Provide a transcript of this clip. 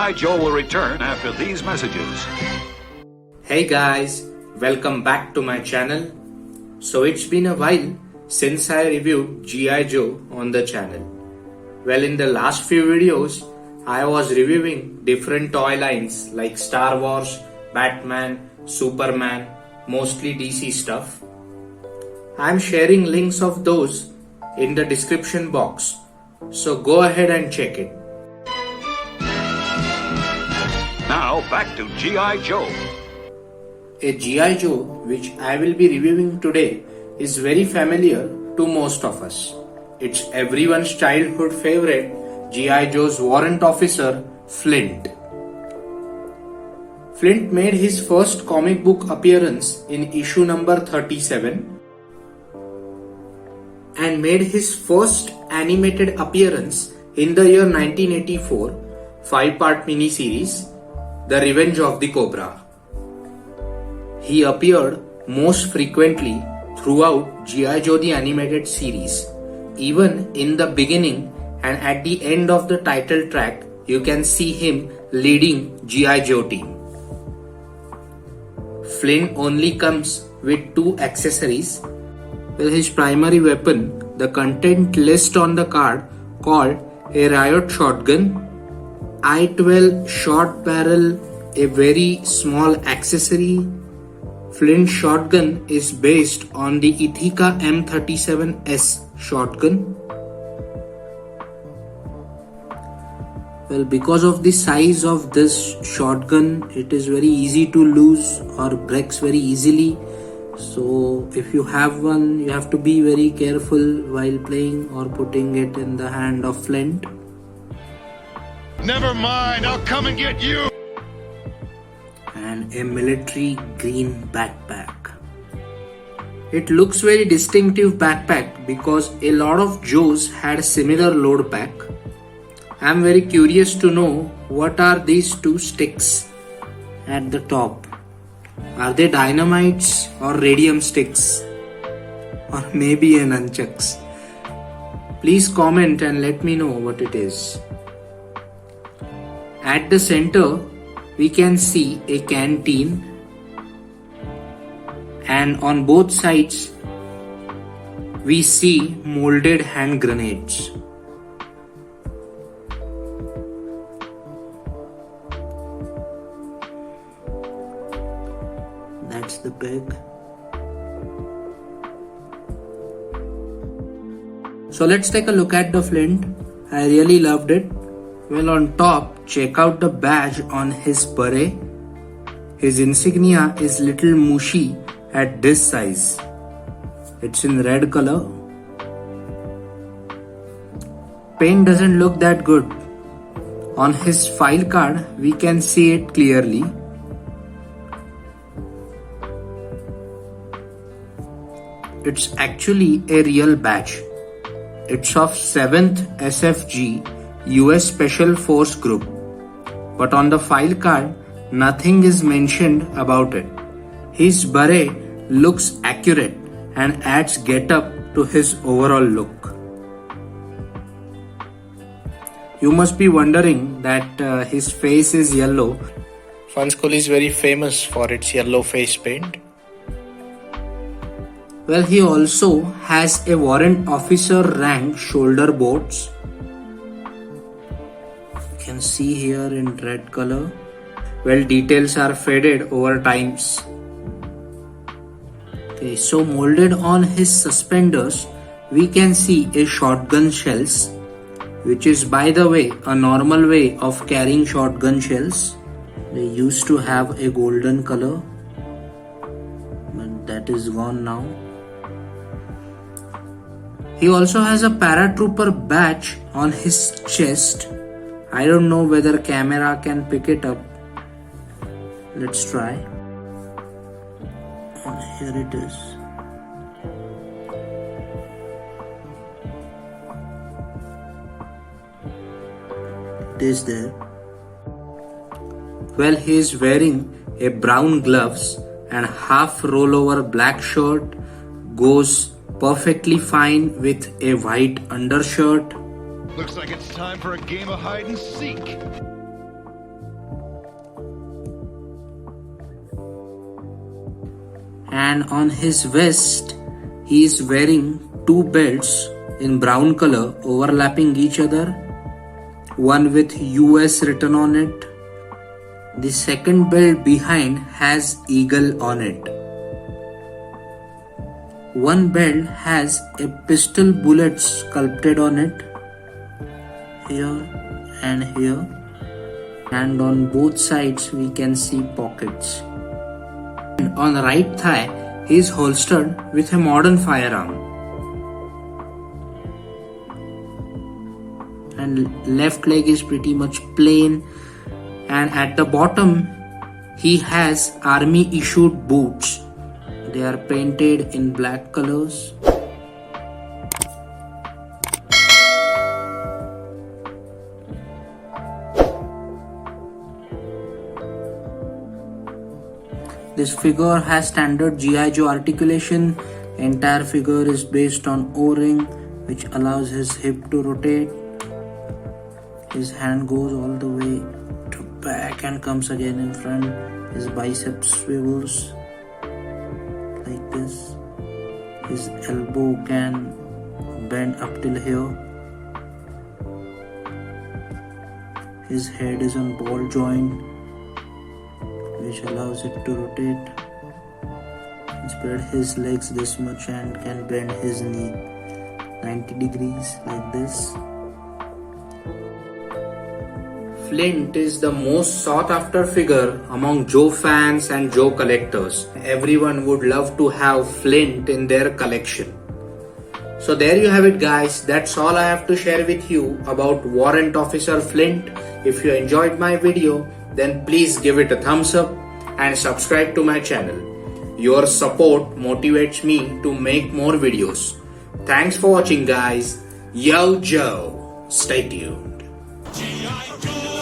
G.I. Joe will return after these messages. Hey guys, welcome back to my channel. So it's been a while since I reviewed G.I. Joe on the channel. Well, in the last few videos, I was reviewing different toy lines like Star Wars, Batman, Superman, mostly DC stuff. I'm sharing links of those in the description box, so go ahead and check it. Now back to G.I. Joe. A G.I. Joe which I will be reviewing today is very familiar to most of us. It's everyone's childhood favorite, G.I. Joe's warrant officer, Flint. Flint made his first comic book appearance in issue number 37 and made his first animated appearance in the year 1984, 5-part miniseries, The Revenge of the Cobra. He appeared most frequently throughout G.I. Joe the Animated Series. Even in the beginning and at the end of the title track, you can see him leading G.I. Joe team. Flint only comes with 2 accessories. Well, his primary weapon, the content list on the card called a riot shotgun, I-12 short barrel, a very small accessory. Flint's shotgun is based on the Ithaca M37S shotgun. Well, because of the size of this shotgun, it is very easy to lose or breaks very easily. So if you have one, you have to be very careful while playing or putting it in the hand of Flint. Never mind, I'll come and get you. And a military green backpack. It looks very distinctive backpack because a lot of Joes had a similar load pack. I am very curious to know what are these 2 sticks at the top. Are they dynamites or radium sticks? Or maybe a nunchucks? Please comment and let me know what it is. At the center, we can see a canteen, and on both sides we see molded hand grenades. That's the peg. So let's take a look at the Flint. I really loved it. Well, on top, check out the badge on his beret. His insignia is little mushy at this size. It's in red color. Paint doesn't look that good. On his file card, we can see it clearly. It's actually a real badge. It's of 7th SFG US Special Force Group. But on the file card, nothing is mentioned about it. His beret looks accurate and adds get-up to his overall look. You must be wondering that his face is yellow. Fun School is very famous for its yellow face paint. Well, he also has a warrant officer rank shoulder boards. You can see here in red color. Well, details are faded over times. Okay, so molded on his suspenders, we can see a shotgun shells, which is, by the way, a normal way of carrying shotgun shells. They used to have a golden color, but that is gone now. He also has a paratrooper badge on his chest. I don't know whether camera can pick it up. Let's try. And here it is. It is there. Well, he is wearing a brown gloves and half rollover black shirt, goes perfectly fine with a white undershirt. Looks like it's time for a game of hide and seek. and on his vest he is wearing two belts in brown color overlapping each other, one with US written on it. The second belt behind has eagle on it. One belt has a pistol bullet sculpted on it, here and here, and on both sides we can see pockets. And on the right thigh he is holstered with a modern firearm, and left leg is pretty much plain, and at the bottom he has army issued boots. They are painted in black colors. This figure has standard G.I. Joe articulation. Entire figure is based on O-ring, which allows his hip to rotate. His hand goes all the way to back and comes again in front. His biceps swivels like this. His elbow can bend up till here. His head is on ball joint, which allows it to rotate. Spread his legs this much and can bend his knee 90 degrees like this. Flint is the most sought after figure among Joe fans and Joe collectors. Everyone would love to have Flint in their collection. So there you have it, guys. That's all I have to share with you about Warrant Officer Flint. If you enjoyed my video, then please give it a thumbs up and subscribe to my channel. Your support motivates me to make more videos. Thanks for watching, guys. Yo Joe. Stay tuned. G.I. Joe.